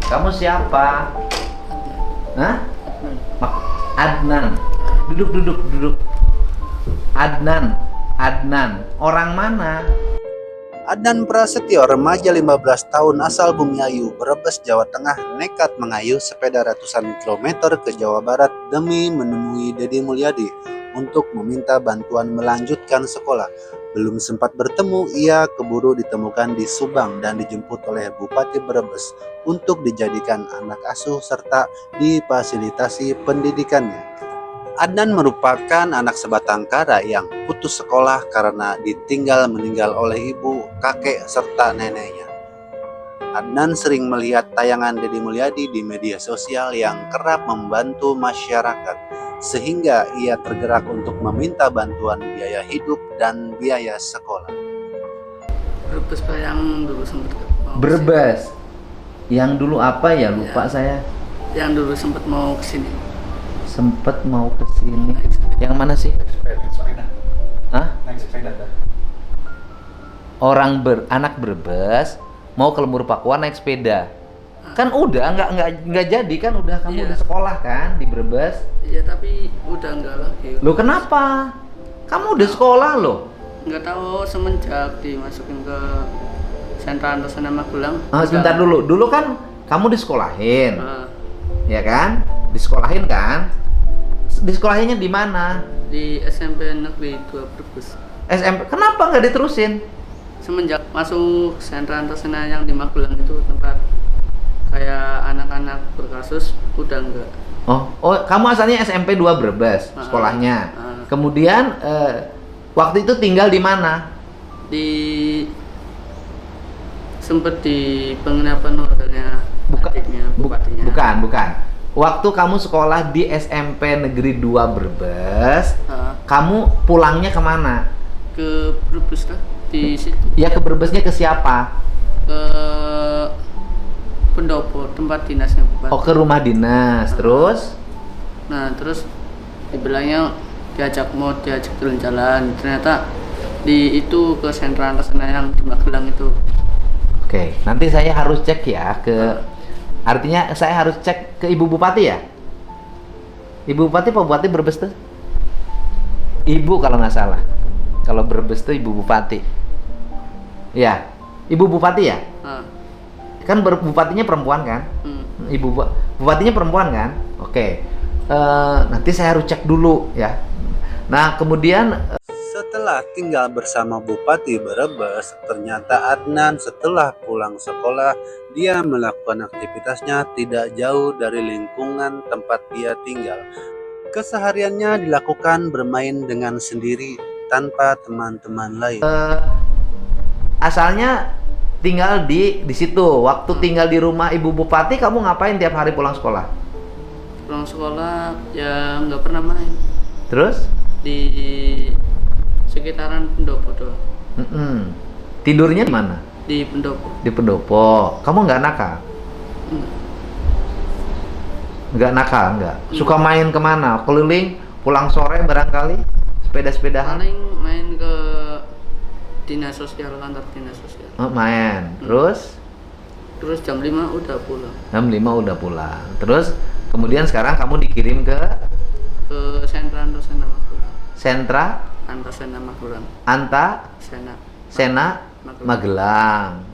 Kamu siapa? Hah? Adnan. Duduk. Adnan. Orang mana? Adnan Prasetyo, remaja 15 tahun asal Bumiayu, Brebes, Jawa Tengah, nekat mengayuh sepeda ratusan kilometer ke Jawa Barat demi menemui Deddy Mulyadi untuk meminta bantuan melanjutkan sekolah. Belum sempat bertemu, ia keburu ditemukan di Subang dan dijemput oleh Bupati Brebes untuk dijadikan anak asuh serta difasilitasi pendidikannya. Adnan merupakan anak sebatang kara yang putus sekolah karena ditinggal meninggal oleh ibu, kakek, serta neneknya. Adnan sering melihat tayangan Deddy Mulyadi di media sosial yang kerap membantu masyarakat, sehingga ia tergerak untuk meminta bantuan biaya hidup dan biaya sekolah. Brebes Pak, yang dulu sempat Brebes. Yang dulu apa ya? Lupa saya. Yang dulu sempat mau kesini. Sempet mau kesini. Yang mana sih? Sepeda. Hah? Naik sepeda dah. Anak Brebes mau ke Lembur Pakuan naik sepeda. Kan udah nggak jadi kan, udah kamu Iya. udah sekolah kan di Brebes. Iya, tapi udah enggak lagi. Loh kenapa? Kamu udah sekolah loh. Enggak tahu semenjak dimasukin ke sentra Antasena Magelang. Sebentar dulu. Dulu kan kamu disekolahin. Ah, Ya kan? Disekolahin kan? Disekolahinnya di mana? di SMP Negeri 2 Brebes. SMP. Kenapa nggak diterusin? Semenjak masuk sentra Antasena yang di Magelang itu tempat kayak anak-anak berkasus, udah enggak. Oh, kamu asalnya SMP 2 Brebes sekolahnya. Kemudian waktu itu tinggal di mana? Di sempet di penginapan hotelnya adiknya, bupatinya. Bukan. Waktu kamu sekolah di SMP Negeri 2 Brebes, kamu pulangnya kemana? Ke Brebes kah? Di situ. Ya ke Brebesnya ke siapa? Ke pendopo, tempat dinasnya bupati. Oh, ke rumah dinas. Terus? Nah, terus dibilangnya diajak jalan-jalan. Ternyata di itu ke sentra Antasena yang di Magelang itu. Oke, nanti saya harus cek ya artinya saya harus cek ke Ibu Bupati ya? Ibu Bupati apa Bupati Brebes tuh? Ibu kalau nggak salah. Kalau Brebes tuh Ibu Bupati. Ya, Ibu Bupati ya? Kan bupatinya perempuan kan? Bupatinya perempuan kan? Oke. Nanti saya harus cek dulu ya. Nah, kemudian Setelah tinggal bersama Bupati Brebes, ternyata Adnan setelah pulang sekolah, dia melakukan aktivitasnya tidak jauh dari lingkungan tempat dia tinggal. Kesehariannya dilakukan bermain dengan sendiri tanpa teman-teman lain. asalnya tinggal di situ. Waktu tinggal di rumah Ibu Bupati, kamu ngapain tiap hari pulang sekolah? Pulang sekolah ya nggak pernah main. Terus? Di sekitaran pendopo doang. Tidurnya di mana? Di pendopo. Di pendopo. Kamu nggak nakal? Nggak nakal, nggak? Suka main kemana? Keliling, pulang sore barangkali? Sepeda-sepedahan? Paling main ke dinas sosial, kantor dinas sosial. Oh, main. Terus? Terus jam 5 udah pulang. Jam 5 udah pulang. Terus kemudian sekarang kamu dikirim ke Sentra Antasena Magelang. sentra Antasena Magelang. Sena Magelang.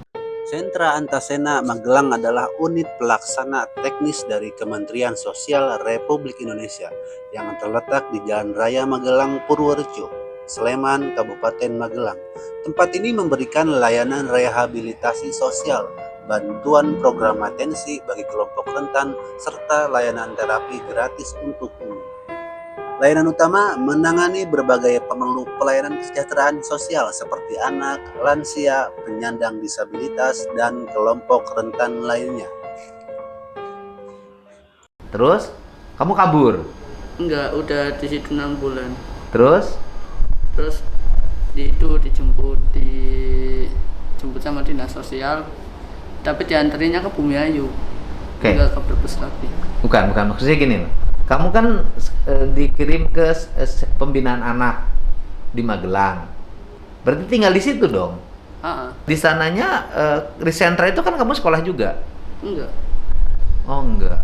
Sentra Antasena Magelang adalah unit pelaksana teknis dari Kementerian Sosial Republik Indonesia yang terletak di Jalan Raya Magelang, Purworejo, Sleman, Kabupaten Magelang. Tempat ini memberikan layanan rehabilitasi sosial, bantuan program atensi bagi kelompok rentan, serta layanan terapi gratis untuk umum. Layanan utama menangani berbagai pemerlu pelayanan kesejahteraan sosial seperti anak, lansia, penyandang disabilitas, dan kelompok rentan lainnya. Terus kamu kabur. Enggak, udah di situ 6 bulan. Terus dijemput sama dinas sosial, tapi diantarinya ke Bumiayu. Oke. Enggak ke Brebes lagi. Bukan maksudnya gini loh. Kamu kan dikirim ke pembinaan anak di Magelang. Berarti tinggal di situ dong. Di sananya di sentra itu kan kamu sekolah juga. Enggak. Oh enggak.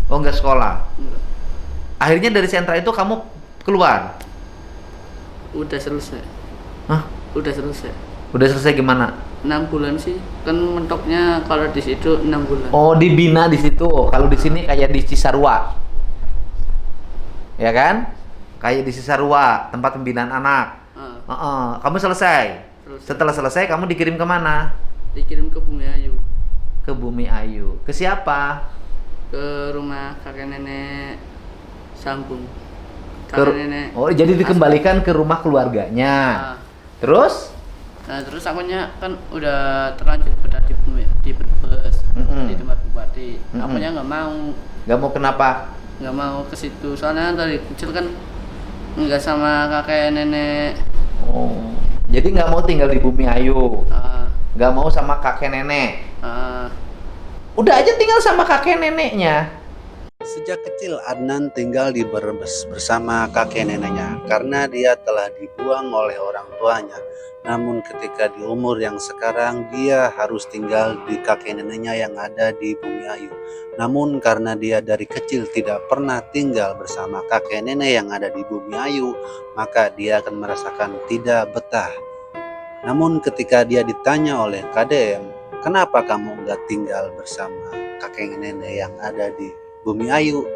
Oh enggak sekolah. Enggak. Akhirnya dari sentra itu kamu keluar. Udah selesai. Hah? Udah selesai. Udah selesai gimana? 6 bulan sih. Kan mentoknya kalau di situ 6 bulan. Oh, dibina di situ. Kalau di sini kayak di Cisarua. Ya kan? Kayak di Cisarua, tempat pembinaan anak. Kamu selesai. Setelah selesai kamu dikirim kemana? Dikirim ke Bumi Ayu. Ke Bumi Ayu. Ke siapa? Ke rumah kakek nenek Sambung. Ke- Kakek nenek. Oh, jadi dikembalikan ke rumah keluarganya. Ah. Terus? Nah, terus akunya kan udah terlanjur bedah di Brebes, Mm-mm. di tempat bupati. Mm-mm. Akunya nggak Gak mau kenapa? mau ke situ. Soalnya dari kecil kan nggak sama kakek nenek. Oh, jadi nggak mau tinggal di Bumi Ayu. Ah, Nggak mau sama kakek nenek. ah, Udah aja tinggal sama kakek neneknya. Sejak kecil Adnan tinggal di Brebes bersama kakek neneknya karena dia telah dibuang oleh orang tuanya. Namun ketika di umur yang sekarang dia harus tinggal di kakek neneknya yang ada di Bumi Ayu. Namun karena dia dari kecil tidak pernah tinggal bersama kakek nenek yang ada di Bumi Ayu, maka dia akan merasakan tidak betah. Namun ketika dia ditanya oleh KDM, kenapa kamu nggak tinggal bersama kakek nenek yang ada di Bumi Ayu?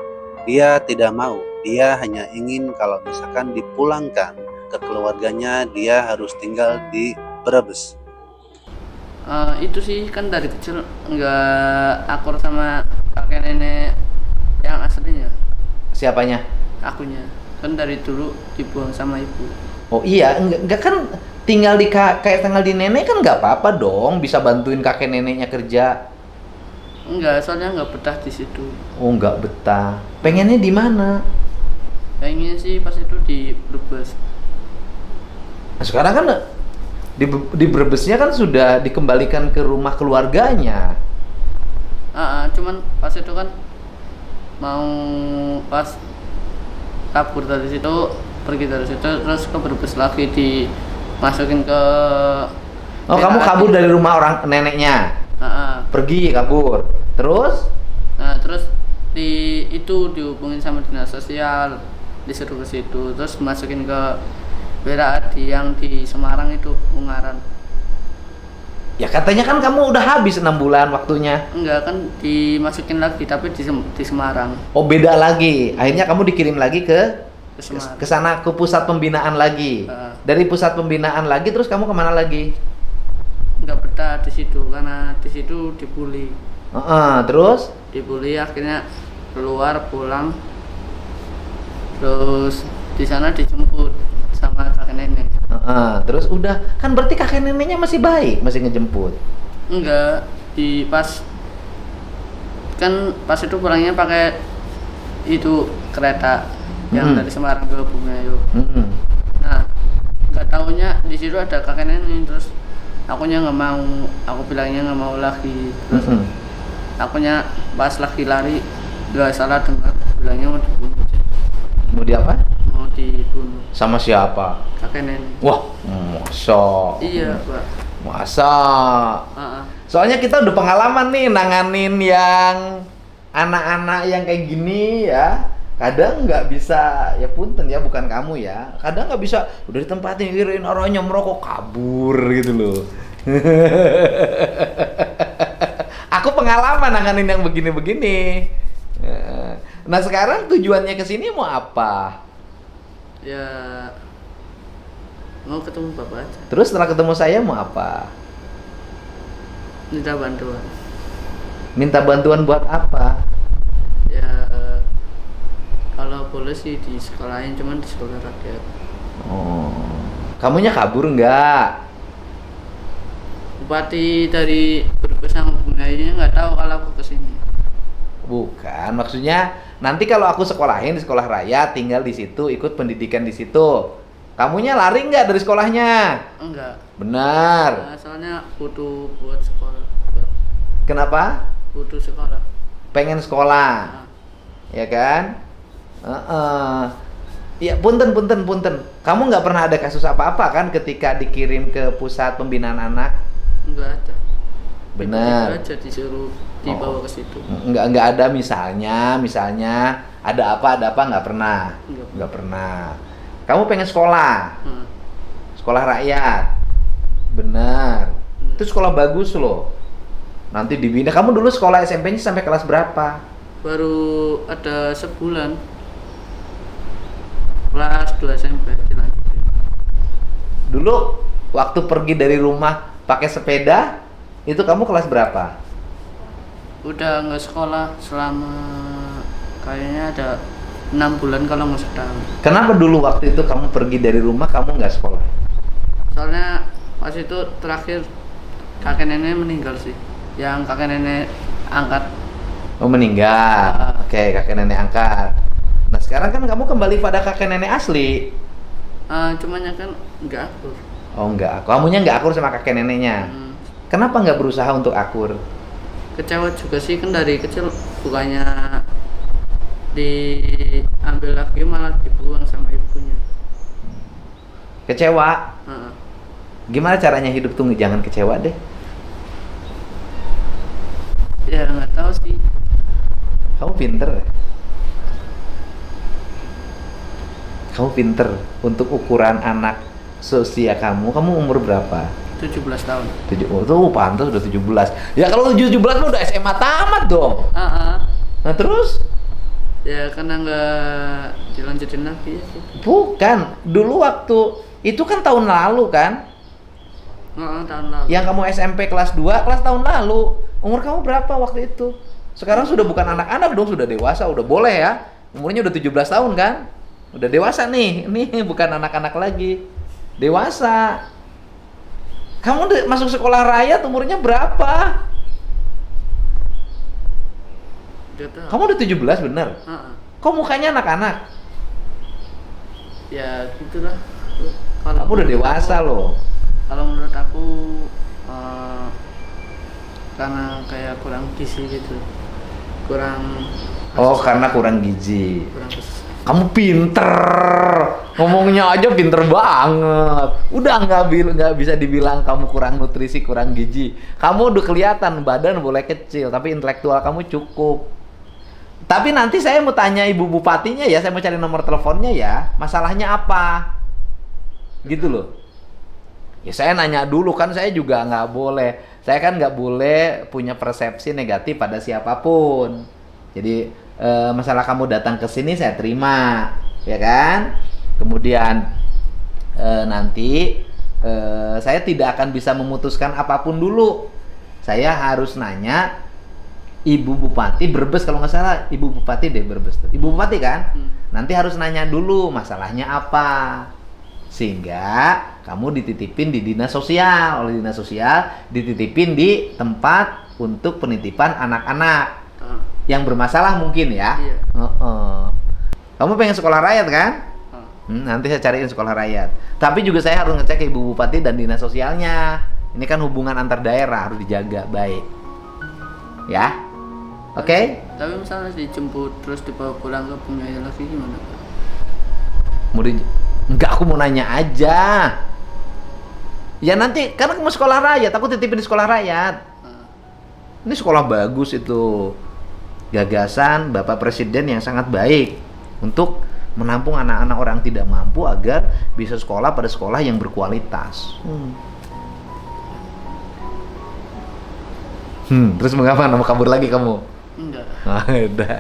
Dia tidak mau. Dia hanya ingin kalau misalkan dipulangkan ke keluarganya, dia harus tinggal di Brebes. itu sih kan dari kecil nggak akur sama kakek nenek yang aslinya. Siapanya? Akunya kan dari dulu dibuang sama ibu. Oh iya, enggak kan tinggal di kayak tinggal di nenek kan nggak apa-apa dong, bisa bantuin kakek neneknya kerja. Enggak, soalnya nggak betah di situ. Oh nggak betah. Pengennya di mana? Kayaknya sih pas itu di Brebes. Nah, sekarang kan di Brebesnya kan sudah dikembalikan ke rumah keluarganya. Cuman pas itu kan mau pas kabur dari situ, pergi dari situ terus ke Brebes lagi dimasukin ke Oh, kamu kabur dari rumah orang neneknya. Pergi kabur. Terus? Nah, terus dihubungin sama dinas sosial, disuruh ke situ, terus masukin ke Wira Adi yang di Semarang itu, Ungaran. Ya katanya kan kamu udah habis 6 bulan waktunya. Enggak, kan dimasukin lagi tapi di Semarang. Oh beda lagi. Akhirnya kamu dikirim lagi ke Ke Semarang. sana ke pusat pembinaan lagi. Dari pusat pembinaan lagi terus kamu kemana lagi? Enggak betah di situ karena di situ dibully. Terus? Dibully akhirnya keluar pulang. Terus di sana dijemput sama kakek nenek. Terus udah kan berarti kakek neneknya masih baik, masih ngejemput. Enggak, pas itu pulangnya pakai itu kereta yang dari Semarang ke Bumi Ayu. Nah, nggak taunya di situ ada kakek nenek, terus akunya nggak mau, aku bilangnya nggak mau lagi. Terus akunya pas lagi lari nggak salah dengar bilangnya mau dibunuh. Mau di apa? Mau dibunuh Sama siapa? kakek nenek. Wah, masa? Iya, Pak. Masa? Ah, ah. Soalnya kita udah pengalaman nih nanganin yang anak-anak yang kayak gini ya. Kadang nggak bisa, ya punten ya, bukan kamu ya. Kadang nggak bisa, udah ditempatin, kirain orangnya merokok kabur gitu loh. Aku pengalaman nanganin yang begini-begini. Nah sekarang tujuannya ke sini mau apa? Ya mau ketemu bapak aja, Terus setelah ketemu saya mau apa? minta bantuan. Minta bantuan buat apa? Ya kalau boleh sih di sekolahin, cuman di sekolah rakyat. Oh, kamunya kabur nggak? Bupati dari Brebes sama Bungainya nggak tahu kalau aku kesini. Bukan, maksudnya nanti kalau aku sekolahin di sekolah raya, tinggal di situ, ikut pendidikan di situ. Kamunya lari nggak dari sekolahnya? Enggak. Benar. Nah, soalnya butuh buat sekolah. Kenapa? Butuh sekolah. Pengen sekolah, Nah, ya kan? Ya punten. Kamu nggak pernah ada kasus apa-apa kan ketika dikirim ke pusat pembinaan anak? enggak ada. Benar. Tiba-tiba aja disuruh dibawa ke situ. Nggak ada misalnya ada apa nggak pernah. Nggak. Nggak pernah. Kamu pengen sekolah, Heeh. sekolah rakyat, benar. Itu sekolah bagus loh. Nanti dibina. Kamu dulu sekolah SMP-nya sampai kelas berapa? Baru ada sebulan. Kelas 2 SMP dilanjutin. Dulu waktu pergi dari rumah pakai sepeda, itu kamu kelas berapa? Udah nggak sekolah selama kayaknya ada 6 bulan kalau nggak setahun. Kenapa dulu waktu itu kamu pergi dari rumah kamu nggak sekolah? Soalnya pas itu terakhir kakek nenek meninggal sih. Yang kakek nenek angkat. Oh, meninggal. Oke, kakek nenek angkat. Nah sekarang kan kamu kembali pada kakek nenek asli. Cuman kan nggak akur. Oh enggak, kamunya nggak akur sama kakek neneknya. Kenapa nggak berusaha untuk akur? Kecewa juga sih, kan dari kecil bukannya diambil lagi malah dibuang sama ibunya. Kecewa? Heeh. Gimana caranya hidup tuh jangan kecewa deh? Ya nggak tahu sih. Kamu pinter ya? Kamu pinter untuk ukuran anak seusia kamu. Kamu umur berapa? 17 tahun. Oh, tuh pantas udah 17. Ya kalau 17 mah udah SMA tamat dong. Nah terus? Ya karena nggak dilanjutin lagi ya sih. Bukan, dulu waktu itu kan tahun lalu kan? Tahun lalu. Yang kamu SMP kelas 2, kelas tahun lalu. Umur kamu berapa waktu itu? Sekarang sudah bukan anak-anak dong, sudah dewasa, udah boleh ya. Umurnya udah 17 tahun kan? Udah dewasa nih, ini bukan anak-anak lagi. Dewasa. Kamu udah masuk sekolah rakyat umurnya berapa? Nggak tahu. Kamu udah 17 bener? Kok mukanya anak-anak? Ya gitulah. Kamu udah dewasa loh. Kalau menurut aku karena kayak kurang gizi gitu. Karena kurang gizi. Kurang kesusahan. Kamu pinter, ngomongnya aja pinter banget. Udah nggak bisa dibilang kamu kurang nutrisi, kurang gizi. Kamu udah kelihatan badan boleh kecil, tapi intelektual kamu cukup. Tapi nanti saya mau tanya ibu bupatinya ya, saya mau cari nomor teleponnya ya. Masalahnya apa? Gitu loh. Ya saya nanya dulu kan, saya juga nggak boleh. Saya kan nggak boleh punya persepsi negatif pada siapapun. Jadi masalah kamu datang ke sini saya terima, ya kan? Kemudian nanti saya tidak akan bisa memutuskan apapun dulu. Saya harus nanya Ibu Bupati Brebes, kalau nggak salah Ibu Bupati deh Brebes tuh. Ibu Bupati kan? Nanti harus nanya dulu masalahnya apa. Sehingga kamu dititipin di dinas sosial, oleh dinas sosial dititipin di tempat untuk penitipan anak-anak yang bermasalah mungkin ya. Iya. Kamu pengen sekolah rakyat kan? Nanti saya cariin sekolah rakyat. Tapi juga saya harus ngecek ke Ibu Bupati dan dinas sosialnya. Ini kan hubungan antar daerah harus dijaga baik. Ya? Oke? Tapi misalnya dijemput terus dibawa pulang ke Bungaya lagi gimana, Pak? Enggak, aku mau nanya aja. Ya nanti, karena kamu sekolah rakyat, aku titipin di sekolah rakyat. Ini sekolah bagus itu. Gagasan Bapak Presiden yang sangat baik untuk menampung anak-anak orang tidak mampu agar bisa sekolah pada sekolah yang berkualitas. Terus mengapa? Mau kabur lagi kamu? Enggak. Udah.